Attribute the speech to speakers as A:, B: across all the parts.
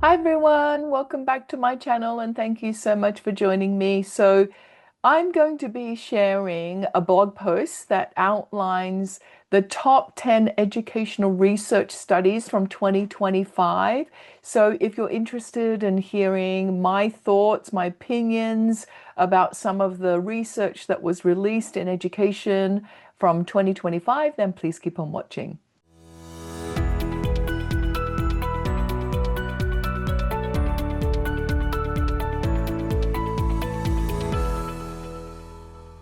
A: Hi everyone, welcome back to my channel and thank you so much for joining me. So I'm going to be sharing a blog post that outlines the top 10 educational research studies from 2025. So if you're interested in hearing my thoughts, my opinions about some of the research that was released in education from 2025, then please keep on watching.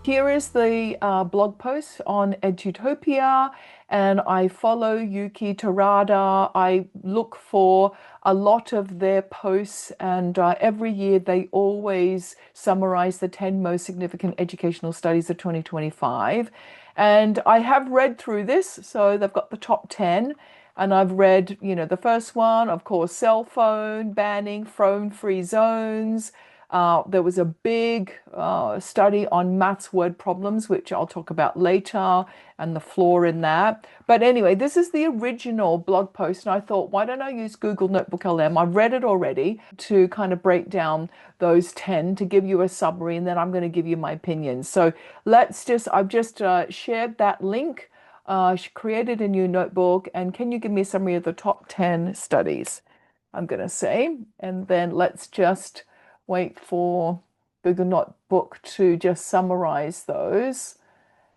A: Here is the blog post on Edutopia, and I follow Yuki Terada. I look for a lot of their posts, and every year they always summarize the 10 most significant educational studies of 2025. And I have read through this, so they've got the top 10. And I've read, the first one, of course, cell phone banning, phone-free zones. There was a big study on maths word problems, which I'll talk about later, and the flaw in that. But anyway, this is the original blog post, and I thought, why don't I use Google NotebookLM? I've read it already to kind of break down those 10 to give you a summary, and then I'm going to give you my opinions. So I've just shared that link, created a new notebook, and can you give me a summary of the top 10 studies? I'm going to say, and then let's just wait for Google Notebook to just summarize those.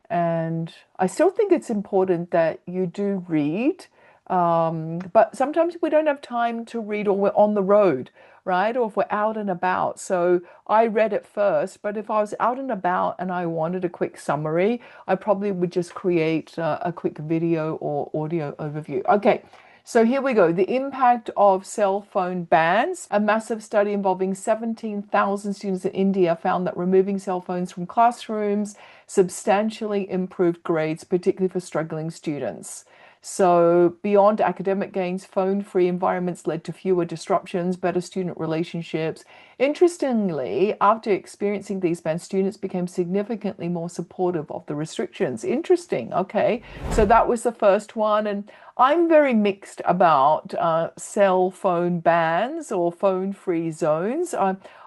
A: And I still think it's important that you do read, but sometimes we don't have time to read or we're on the road, right? Or if we're out and about. So I read it first, but if I was out and about and I wanted a quick summary, I probably would just create a quick video or audio overview. Okay. So here we go. The impact of cell phone bans. A massive study involving 17,000 students in India found that removing cell phones from classrooms substantially improved grades, particularly for struggling students. So beyond academic gains, phone-free environments led to fewer disruptions, better student relationships. Interestingly, after experiencing these bans, students became significantly more supportive of the restrictions. Interesting. Okay. So that was the first one. And I'm very mixed about cell phone bans or phone-free zones.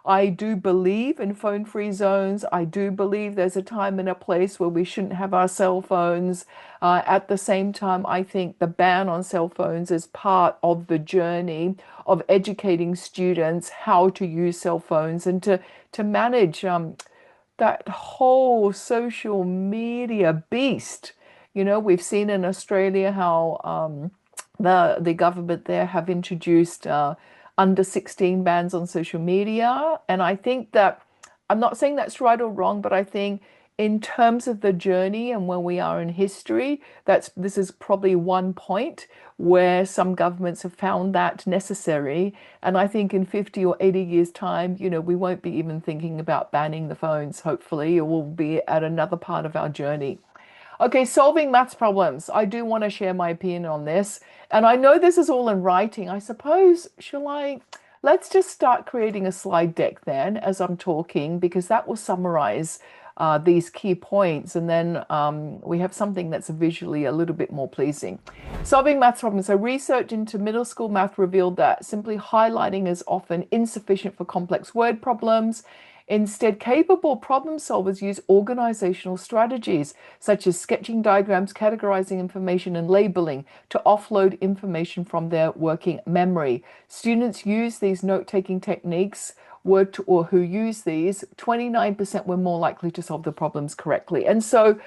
A: I do believe in phone-free zones. I do believe there's a time and a place where we shouldn't have our cell phones. At the same time, I think the ban on cell phones is part of the journey of educating students how to use cell phones and to manage that whole social media beast. We've seen in Australia how the government there have introduced under 16 bans on social media. And I think that, I'm not saying that's right or wrong, but I think in terms of the journey and where we are in history, this is probably one point where some governments have found that necessary. And I think in 50 or 80 years' time, we won't be even thinking about banning the phones, hopefully, or we'll be at another part of our journey. Okay, solving maths problems. I do want to share my opinion on this. And I know this is all in writing. I suppose, let's just start creating a slide deck then as I'm talking, because that will summarize these key points. And then we have something that's visually a little bit more pleasing. Solving maths problems. So research into middle school math revealed that simply highlighting is often insufficient for complex word problems. Instead, capable problem solvers use organizational strategies such as sketching diagrams, categorizing information, and labeling to offload information from their working memory. Students use these note-taking techniques, who use these, 29% were more likely to solve the problems correctly. And so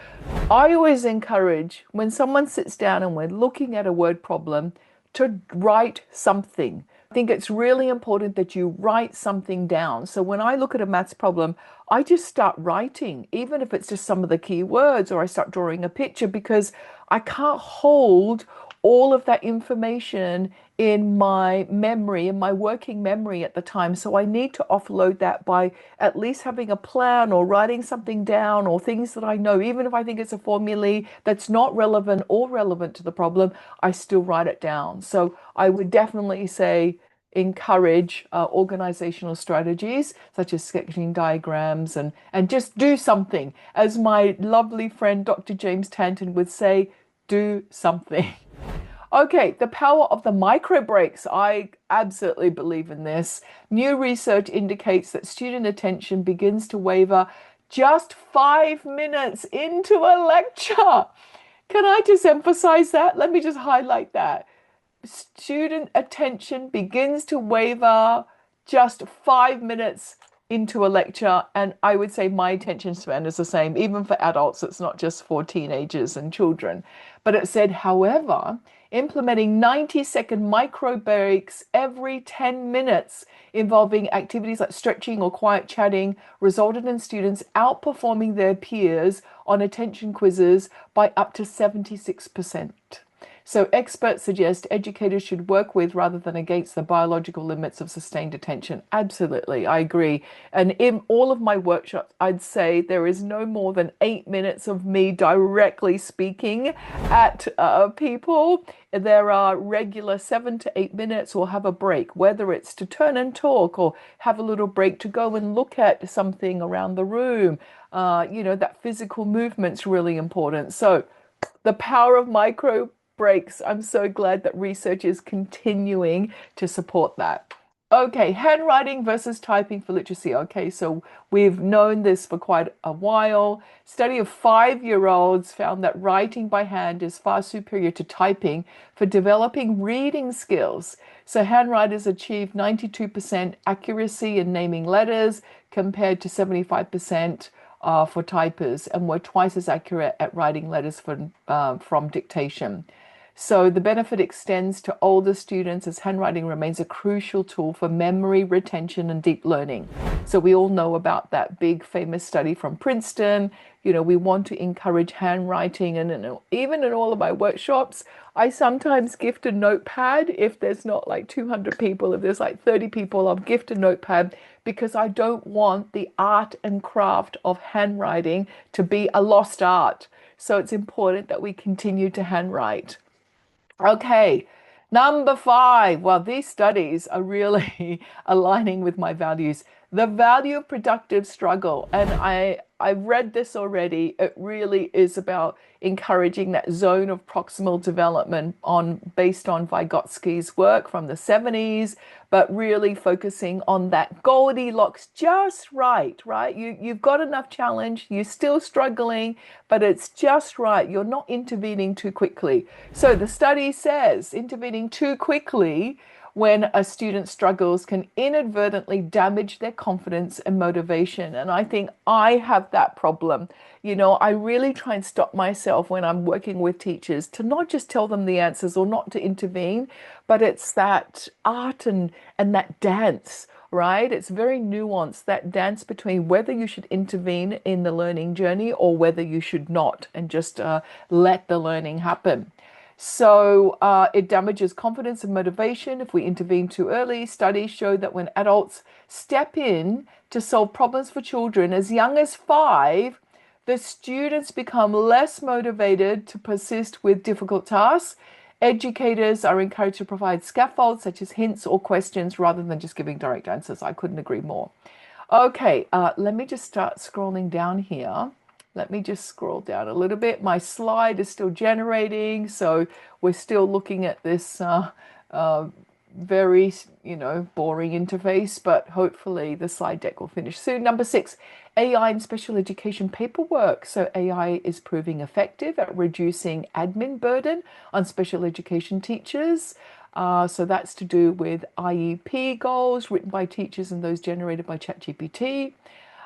A: I always encourage when someone sits down and we're looking at a word problem to write something. I think it's really important that you write something down. So when I look at a maths problem, I just start writing, even if it's just some of the key words, or I start drawing a picture, because I can't hold all of that information in my memory, in my working memory at the time. So I need to offload that by at least having a plan or writing something down or things that I know. Even if I think it's a formula that's not relevant or relevant to the problem, I still write it down. So I would definitely say encourage organizational strategies such as sketching diagrams and just do something. As my lovely friend Dr. James Tanton would say, do something. Okay, the power of the microbreaks. I absolutely believe in this. New research indicates that student attention begins to waver just 5 minutes into a lecture. Can I just emphasize that? Let me just highlight that. Student attention begins to waver just 5 minutes into a lecture. And I would say my attention span is the same, even for adults. It's not just for teenagers and children. But it said, however, implementing 90-second micro breaks every 10 minutes involving activities like stretching or quiet chatting resulted in students outperforming their peers on attention quizzes by up to 76%. So experts suggest educators should work with rather than against the biological limits of sustained attention. Absolutely, I agree. And in all of my workshops, I'd say there is no more than 8 minutes of me directly speaking at people. There are regular 7 to 8 minutes or have a break, whether it's to turn and talk or have a little break to go and look at something around the room. That physical movement's really important. So the power of micro breaks. I'm so glad that research is continuing to support that. Okay, handwriting versus typing for literacy. Okay, so we've known this for quite a while. Study of 5-year-olds found that writing by hand is far superior to typing for developing reading skills. So handwriters achieved 92% accuracy in naming letters compared to 75% for typers, and were twice as accurate at writing letters from dictation. So the benefit extends to older students as handwriting remains a crucial tool for memory retention and deep learning. So we all know about that big famous study from Princeton. We want to encourage handwriting, and even in all of my workshops, I sometimes gift a notepad. If there's not like 200 people, if there's like 30 people, I'll gift a notepad because I don't want the art and craft of handwriting to be a lost art. So it's important that we continue to handwrite. Okay, number 5. Well, these studies are really aligning with my values. The value of productive struggle. And I've read this already. It really is about encouraging that zone of proximal development based on Vygotsky's work from the 70s, but really focusing on that Goldilocks just right? You've got enough challenge, you're still struggling, but it's just right. You're not intervening too quickly. So the study says intervening too quickly when a student struggles can inadvertently damage their confidence and motivation. And I think I have that problem. I really try and stop myself when I'm working with teachers to not just tell them the answers or not to intervene, but it's that art and that dance, right? It's very nuanced, that dance between whether you should intervene in the learning journey or whether you should not, and just let the learning happen. So it damages confidence and motivation if we intervene too early. Studies show that when adults step in to solve problems for children as young as 5, the students become less motivated to persist with difficult tasks. Educators are encouraged to provide scaffolds such as hints or questions rather than just giving direct answers. I couldn't agree more. Okay, let me just start scrolling down here. Let me just scroll down a little bit. My slide is still generating, so we're still looking at this very, boring interface, but hopefully the slide deck will finish soon. Number 6, AI in special education paperwork. So AI is proving effective at reducing admin burden on special education teachers. So that's to do with IEP goals written by teachers and those generated by ChatGPT.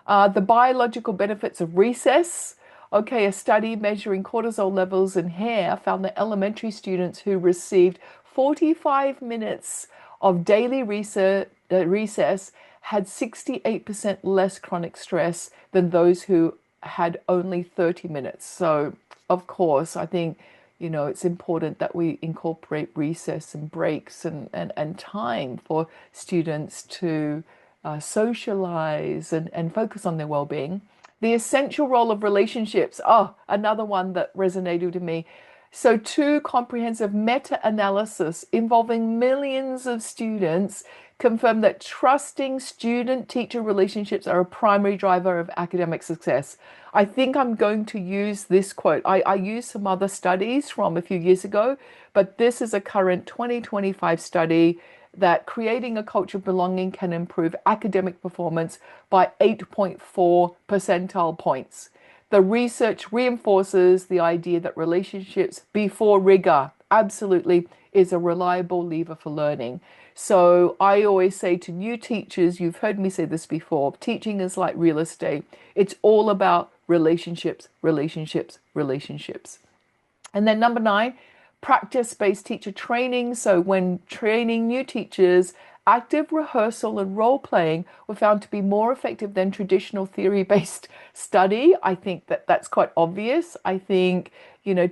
A: The biological benefits of recess. Okay, a study measuring cortisol levels in hair found that elementary students who received 45 minutes of daily recess had 68% less chronic stress than those who had only 30 minutes. So, of course, I think, it's important that we incorporate recess and breaks and time for students to socialize and focus on their well-being. The essential role of relationships. Oh, another one that resonated with me. So, 2 comprehensive meta-analysis involving millions of students confirm that trusting student-teacher relationships are a primary driver of academic success. I think I'm going to use this quote. I used some other studies from a few years ago, but this is a current 2025 study that creating a culture of belonging can improve academic performance by 8.4 percentile points. The research reinforces the idea that relationships before rigor absolutely is a reliable lever for learning. So I always say to new teachers, you've heard me say this before, teaching is like real estate. It's all about relationships, relationships, relationships. And then number 9, practice-based teacher training. So when training new teachers, active rehearsal and role playing were found to be more effective than traditional theory-based study. I think that that's quite obvious. I think,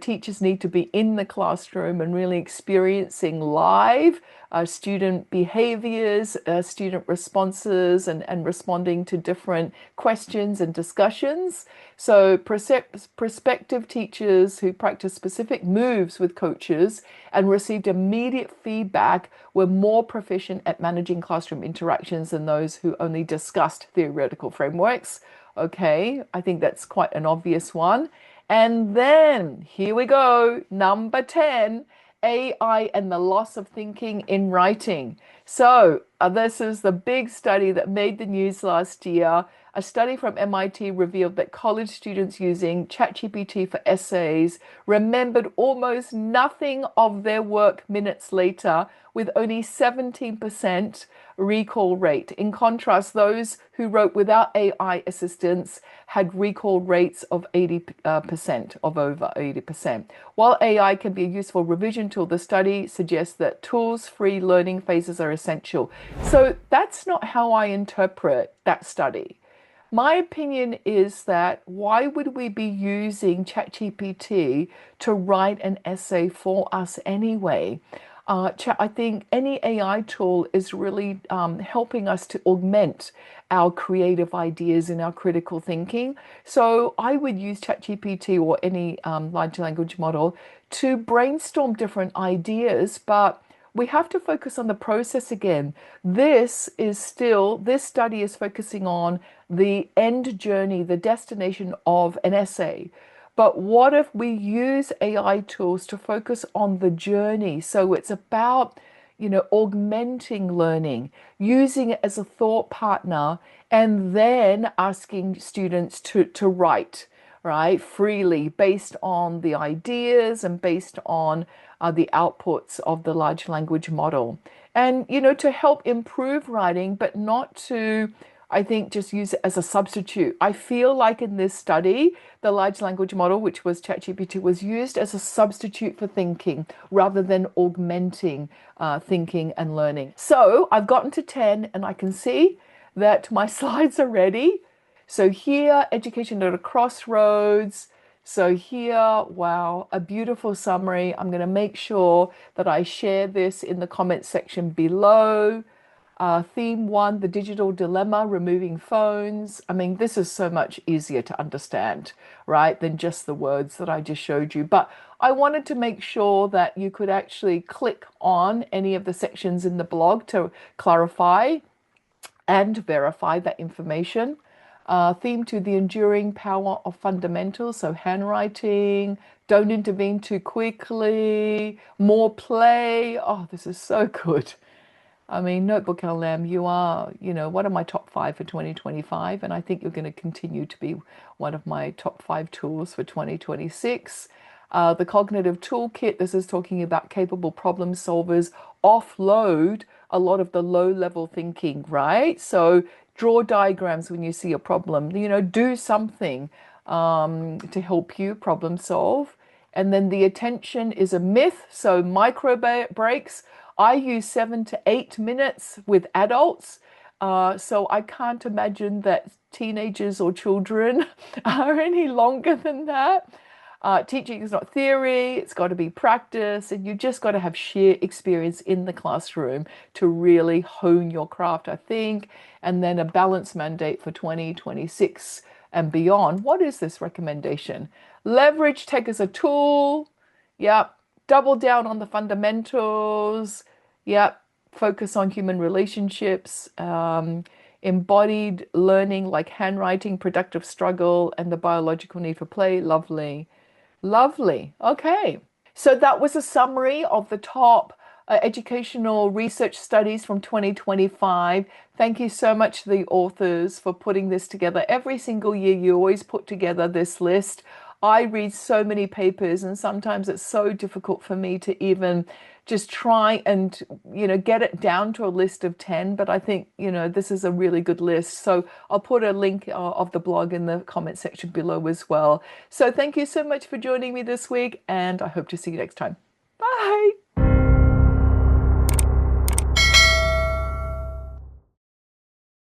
A: teachers need to be in the classroom and really experiencing live student behaviors, student responses, and responding to different questions and discussions. So prospective teachers who practice specific moves with coaches and received immediate feedback were more proficient at managing classroom interactions than those who only discussed theoretical frameworks. Okay, I think that's quite an obvious one. And then here we go, number 10, AI and the loss of thinking in writing. So this is the big study that made the news last year. A study from MIT revealed that college students using ChatGPT for essays remembered almost nothing of their work minutes later, with only 17% recall rate. In contrast, those who wrote without AI assistance had recall rates of 80%, of over 80%. While AI can be a useful revision tool, the study suggests that tools-free learning phases are essential. So that's not how I interpret that study. My opinion is that why would we be using ChatGPT to write an essay for us anyway? I think any AI tool is really helping us to augment our creative ideas and our critical thinking. So I would use ChatGPT or any large language model to brainstorm different ideas, but we have to focus on the process again. This study is focusing on the end journey, the destination of an essay. But what if we use AI tools to focus on the journey? So it's about, augmenting learning, using it as a thought partner, and then asking students to write, right, freely based on the ideas and based on the outputs of the large language model. And, to help improve writing, but not to, I think, just use it as a substitute. I feel like in this study, the large language model, which was ChatGPT, was used as a substitute for thinking rather than augmenting thinking and learning. So I've gotten to 10 and I can see that my slides are ready. So here, education at a crossroads. So here, wow, a beautiful summary. I'm going to make sure that I share this in the comments section below. Theme 1, the digital dilemma, removing phones. I mean, this is so much easier to understand, right, than just the words that I just showed you. But I wanted to make sure that you could actually click on any of the sections in the blog to clarify and verify that information. Theme 2, the enduring power of fundamentals. So handwriting, don't intervene too quickly, more play. Oh, this is so good. I mean, NotebookLM, you are, one of my top 5 for 2025, and I think you're going to continue to be one of my top 5 tools for 2026. The cognitive toolkit, this is talking about capable problem solvers, offload a lot of the low-level thinking, right? So draw diagrams when you see a problem, do something to help you problem solve. And then the attention is a myth. So microbreaks, I use 7 to 8 minutes with adults. So I can't imagine that teenagers or children are any longer than that. Teaching is not theory, it's got to be practice, and you just got to have sheer experience in the classroom to really hone your craft, I think. And then a balance mandate for 2026 and beyond. What is this recommendation? Leverage tech as a tool. Yep. Double down on the fundamentals. Yep. Focus on human relationships. Embodied learning like handwriting, productive struggle, and the biological need for play. Lovely. Lovely. Okay. So that was a summary of the top educational research studies from 2025. Thank you so much to the authors for putting this together. Every single year, you always put together this list. I read so many papers, and sometimes it's so difficult for me to even just try and get it down to a list of 10. But I think this is a really good list, so I'll put a link of the blog in the comment section below as well. So thank you so much for joining me this week, and I hope to see you next time. Bye.